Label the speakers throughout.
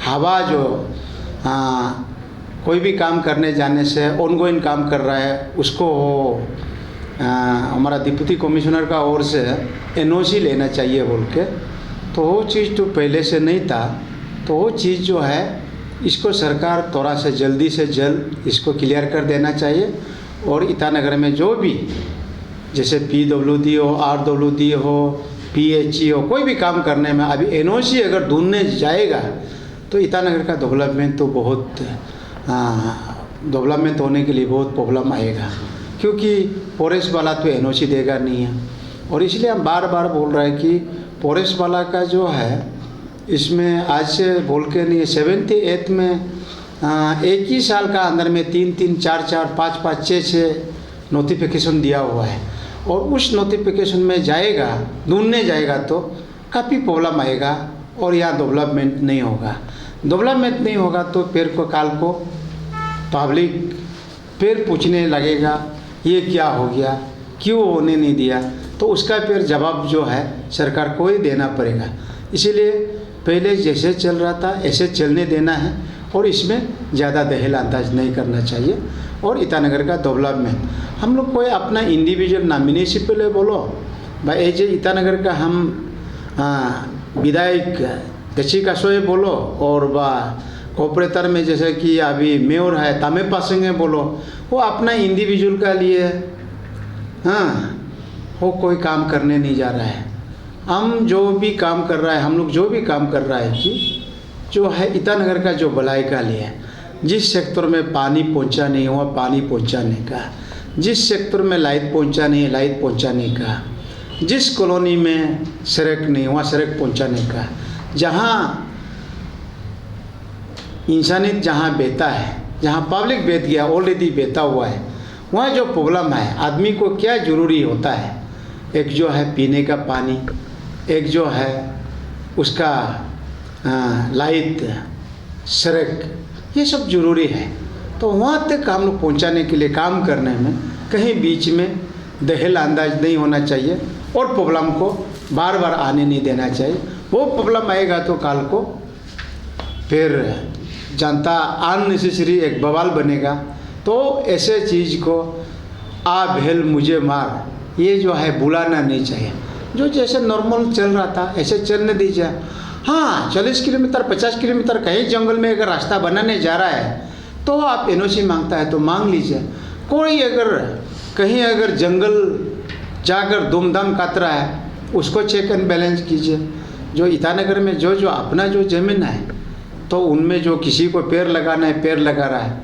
Speaker 1: हवा जो कोई भी काम करने जाने से ऑनगोइंग काम कर रहा है उसको हमारा डिप्टी कमिश्नर का ओर से एनओसी लेना चाहिए बोल के, तो वो चीज़ तो पहले से नहीं था। तो वो चीज़ जो है इसको सरकार थोड़ा से जल्द इसको क्लियर कर देना चाहिए। और ईटानगर में जो भी जैसे PWD हो, RWD हो, PHE हो, कोई भी काम करने में अभी एनओसी अगर ढूंढने जाएगा तो ईटानगर का डेवलपमेंट तो बहुत डेवलपमेंट होने के लिए बहुत प्रॉब्लम आएगा, क्योंकि फॉरेस्ट वाला तो एनओसी देगा नहीं है। और इसलिए हम बार बार बोल रहे हैं कि फॉरेस्ट वाला का जो है इसमें आज से बोल के नहीं, 78 में एक ही साल का अंदर में 3-3, 4-4, 5-5, 6-6 नोटिफिकेशन दिया हुआ है। और उस नोटिफिकेशन में जाएगा, ढूंढने जाएगा तो काफ़ी प्रॉब्लम आएगा और यहाँ डेवलपमेंट नहीं होगा। डेवलपमेंट नहीं होगा तो फिर को काल को पब्लिक फिर पूछने लगेगा ये क्या हो गया, क्यों होने नहीं दिया, तो उसका फिर जवाब जो है सरकार को ही देना पड़ेगा। इसीलिए पहले जैसे चल रहा था ऐसे चलने देना है और इसमें ज़्यादा दखल अंदाज नहीं करना चाहिए। और ईटानगर का डेवलपमेंट हम लोग कोई अपना इंडिविजुअल ना म्यूनिसिपल बोलो भाई एज ईटानगर का हम विधायक दक्षी कासोए बोलो और बा कॉपरेटर में जैसे कि अभी मेयर है तामे पासेंगे बोलो, वो अपना इंडिविजुअल का लिए वो कोई काम करने नहीं जा रहा है। हम जो भी काम कर रहा है, हम लोग जो भी काम कर रहा है कि जो है ईटानगर का जो भलाई का लिए, जिस सेक्टर में पानी पहुंचा नहीं हुआ पानी पहुंचाने का, जिस सेक्टर में लाइट पहुंचा नहीं है लाइट पहुंचाने का, जिस कॉलोनी में सड़क नहीं हुआ सड़क पहुंचाने का, जहाँ इंसानियत जहाँ बहता है, जहाँ पब्लिक बहत गया ऑलरेडी बहता हुआ है, वहाँ जो प्रॉब्लम है आदमी को क्या ज़रूरी होता है, एक जो है पीने का पानी, एक जो है उसका लाइट, सड़क, ये सब ज़रूरी है। तो वहाँ तक हम लोग पहुँचाने के लिए काम करने में कहीं बीच में दखल अंदाज नहीं होना चाहिए और प्रॉब्लम को बार बार आने नहीं देना चाहिए। वो प्रॉब्लम आएगा तो काल को फिर जनता अननेसेसरी एक बवाल बनेगा। तो ऐसे चीज़ को आ भेल मुझे मार ये जो है बुलाना नहीं चाहिए। जो जैसे नॉर्मल चल रहा था ऐसे चलने दीजिए। हाँ 40 किलोमीटर 50 किलोमीटर कहीं जंगल में अगर रास्ता बनाने जा रहा है तो आप एनओसी मांगता है तो मांग लीजिए। कोई अगर कहीं अगर जंगल जाकर दुमदम काट रहा है उसको चेक एंड बैलेंस कीजिए। जो ईटानगर में जो जो अपना जो ज़मीन है तो उनमें जो किसी को पेड़ लगाना है पेड़ लगा रहा है।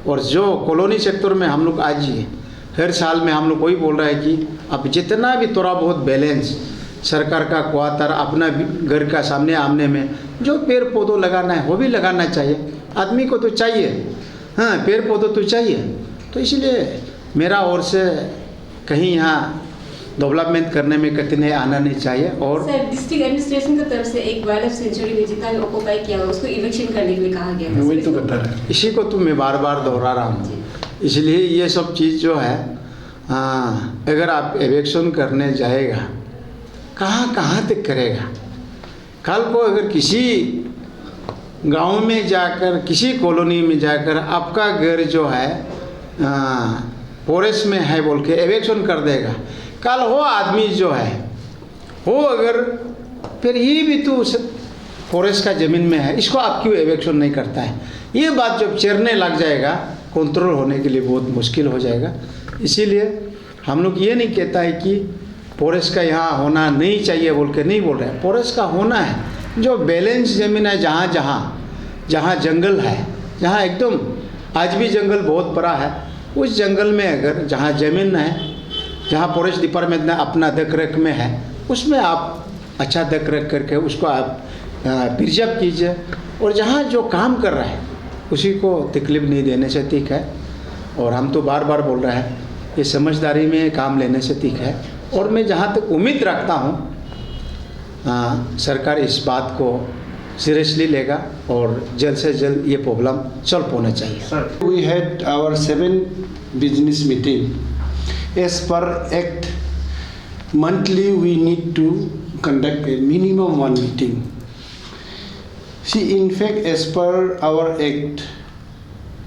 Speaker 1: और जो कॉलोनी सेक्टर में हम लोग आज ही हर साल में हम लोग वही बोल रहा है कि अब जितना भी थोड़ा बहुत बैलेंस सरकार का क्वार्टर अपना घर का सामने आमने में जो पेड़ पौधों लगाना है वो भी लगाना चाहिए। आदमी को तो चाहिए, हाँ पेड़ पौधों तो चाहिए। तो इसलिए मेरा ओर से कहीं यहाँ डेवलपमेंट करने में कठिनाई आना नहीं चाहिए। और
Speaker 2: सर डिस्ट्रिक्ट एडमिनिस्ट्रेशन की तरफ से एक वाइल्ड लाइफ सेंचुरी में जितना भी ऑक्युपाई किया हुआ उसको इलेक्शन करने के लिए कहा गया है।
Speaker 3: वही तो बता रहा है,
Speaker 1: इसी को तो मैं बार बार दोहरा रहा हूँ। इसलिए ये सब चीज़ जो है अगर आप इलेक्शन करने जाएगा कहाँ तक करेगा। कल को अगर किसी गांव में जाकर किसी कॉलोनी में जाकर आपका घर जो है फॉरेस्ट में है बोल के इलेक्शन कर देगा, कल वो आदमी जो है वो अगर फिर ये भी तो फॉरेस्ट का ज़मीन में है इसको आप क्यों इलेक्शन नहीं करता है। ये बात जब चरने लग जाएगा कंट्रोल होने के लिए बहुत मुश्किल हो जाएगा। इसीलिए हम लोग ये नहीं कहता है कि फॉरेस्ट का यहाँ होना नहीं चाहिए बोल के नहीं बोल रहे हैं। फॉरेस्ट का होना है। जो बैलेंस ज़मीन है जहाँ जंगल है, जहाँ एकदम आज भी जंगल बहुत बड़ा है, उस जंगल में अगर जहाँ ज़मीन है जहाँ फॉरेस्ट डिपार्टमेंट ने अपना देख रेख में है उसमें आप अच्छा देख रेख करके उसको आप प्रिजर्व कीजिए। और जहाँ जो काम कर रहा है उसी को तकलीफ नहीं देने से ठीक है। और हम तो बार बार बोल रहे हैं ये समझदारी में काम लेने से ठीक है। और मैं जहाँ तक उम्मीद रखता हूँ सरकार इस बात को सीरियसली लेगा और जल्द से जल्द ये प्रॉब्लम सॉल्व होना चाहिए।
Speaker 3: Sir we had our 7 business meeting as per act monthly we need to conduct a minimum 1 meeting See, in fact, as per our act,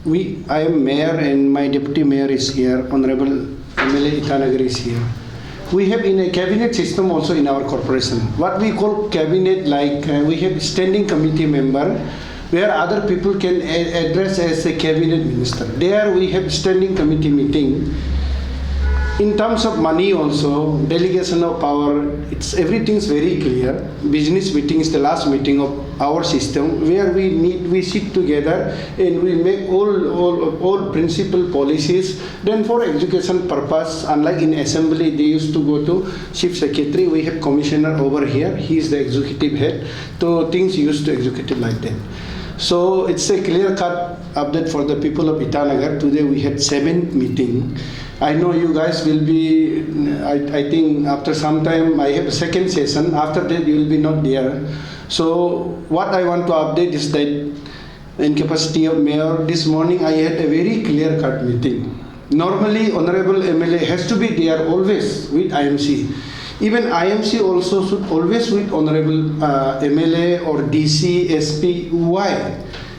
Speaker 3: I am mayor and my deputy mayor is here, Honorable MLA Itanagar is here. We have in a cabinet system also in our corporation. What we call cabinet, like we have standing committee member, where other people can address as a cabinet minister. There we have standing committee meeting. In terms of money also, delegation of power, everything's very clear. Business meeting is the last meeting of our system, where we sit together and we make all principal policies. Then for education purpose, unlike in assembly, they used to go to chief secretary. We have commissioner over here. He is the executive head. So things used to execute like that. So it's a clear-cut update for the people of Itanagar. Today we had 7th meeting. I know you guys will be, I think after some time I have a second session. After that you will be not there. So what I want to update is that in capacity of mayor, this morning I had a very clear-cut meeting. Normally Honorable MLA has to be there always with IMC. Even IMC also should always with Honorable MLA or DC, SP. Why?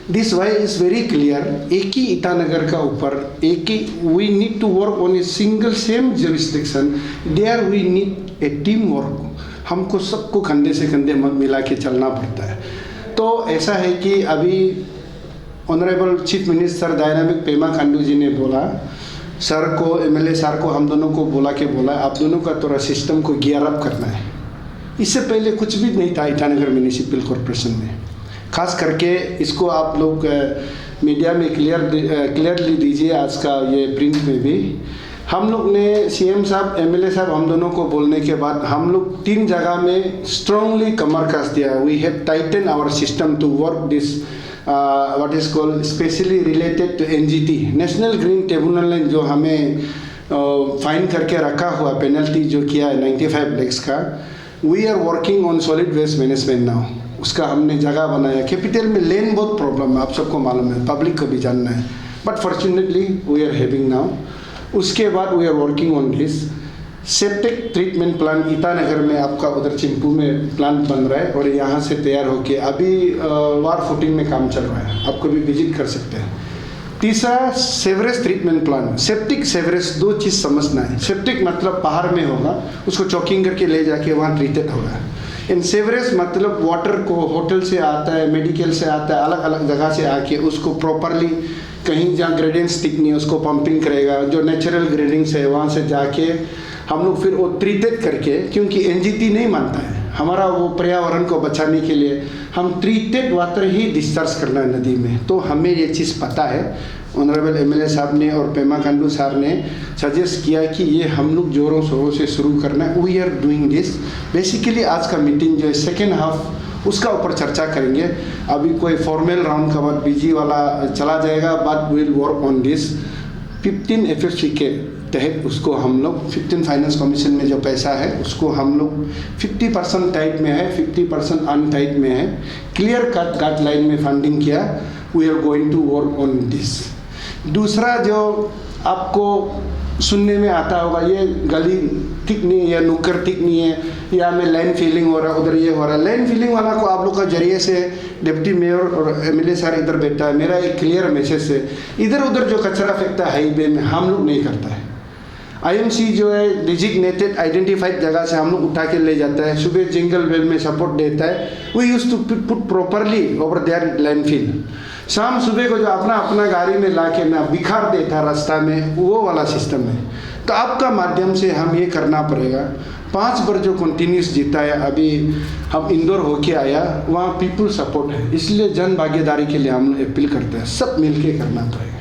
Speaker 3: This why is very clear. एक ही ईटानगर का ऊपर एक ही we need to work on a single same jurisdiction. There we need a team work. हमको सबको कंधे से कंधे मिला के चलना पड़ता है. तो ऐसा है कि अभी honourable chief minister dynamic Pema Khandu ji ने बोला, सर को MLA सर को हम दोनों को बोला आप दोनों का थोड़ा सिस्टम को गियर अप करना है. इससे पहले कुछ भी नहीं था ईटानगर म्यूनिसिपल कॉरपोरेशन में. खास करके इसको आप लोग मीडिया में क्लियरली दीजिए, आज का ये प्रिंट में भी. हम लोग ने CM साहब MLA साहब हम दोनों को बोलने के बाद हम लोग 3 जगह में स्ट्रांगली कमर कस दिया. We have tighten our system to work this what is called specially related to NGT, national green tribunal ने जो हमें फाइन करके रखा हुआ पेनल्टी जो किया है 95 lakhs का. We are working on solid waste management now. उसका हमने जगह बनाया. कैपिटल में लैंड बहुत प्रॉब्लम है, आप सबको मालूम है, पब्लिक को भी जानना है. But fortunately we are having now. उसके बाद we are working on this septic treatment plant Itanagar में. आपका उधर चिंपू में प्लांट बन रहा है और यहाँ से तैयार होके अभी वार फुटिंग में काम चल रहा है. आपको भी विजिट कर सकते हैं. तीसरा sewerage treatment plant. Septic sewerage 2 चीज़ समझना है. सेप्टिक मतलब पहाड़ में होगा, उसको चॉकिंग करके ले जाके वहाँ ट्रीटेड होगा. इन सेवरेज मतलब वाटर को होटल से आता है, मेडिकल से आता है, अलग अलग जगह से आके उसको प्रॉपरली कहीं जहाँ ग्रेडियंट्स थिक नहीं है उसको पंपिंग करेगा. जो नेचुरल ग्रेडिंग्स है वहाँ से जाके हम लोग फिर वो ट्रीटेड करके, क्योंकि NGT नहीं मानता है हमारा वो पर्यावरण को बचाने के लिए, हम ट्रीटेड वाटर ही डिस्चार्ज करना है नदी में. तो हमें ये चीज़ पता है. ऑनरेबल MLA साहब ने और पेमा खांडू साहब ने सजेस्ट किया कि ये हम लोग जोरों शोरों से शुरू करना है. We are doing this. Basically आज का मीटिंग जो है सेकेंड हाफ उसका ऊपर चर्चा करेंगे. अभी कोई फॉर्मल राउंड का बाद बिजी वाला चला जाएगा, but will work on this. 15 FFC के तहत उसको हम लोग 15 फाइनेंस कमीशन में जो पैसा है उसको हम लोग 50% टाइट में है, 50% अनटाइट में है. क्लियर कट गाइडलाइन में फंडिंग किया. We are going to work on this. दूसरा जो आपको सुनने में आता होगा, ये गली ठीक नहीं है या नुक्कड़ ठीक नहीं है या में लैंड फीलिंग हो रहा है, उधर ये हो रहा है. लैंड फीलिंग वाला को आप लोग का जरिए से डिप्टी मेयर और MLA सर इधर बैठा है. मेरा एक क्लियर मैसेज है, इधर उधर जो कचरा फेंकता है हाईवे में हम लोग नहीं करता है. IMC जो है डिजिग्नेटेड आइडेंटिफाइड जगह से हम लोग उठा के ले जाता है. सुबह जिंगल बेल में सपोर्ट देता है. We use to put properly over their landfill. शाम सुबह को जो अपना अपना गाड़ी में ला के ना बिखार देता रास्ता में, वो वाला सिस्टम है. तो आपका माध्यम से हम ये करना पड़ेगा. 5 बार जो कंटिन्यूस जीता है, अभी हम इंदौर होके आया, वहाँ पीपल सपोर्ट है. इसलिए जन भागीदारी के लिए हम अपील करते हैं, सब मिलके करना पड़ेगा.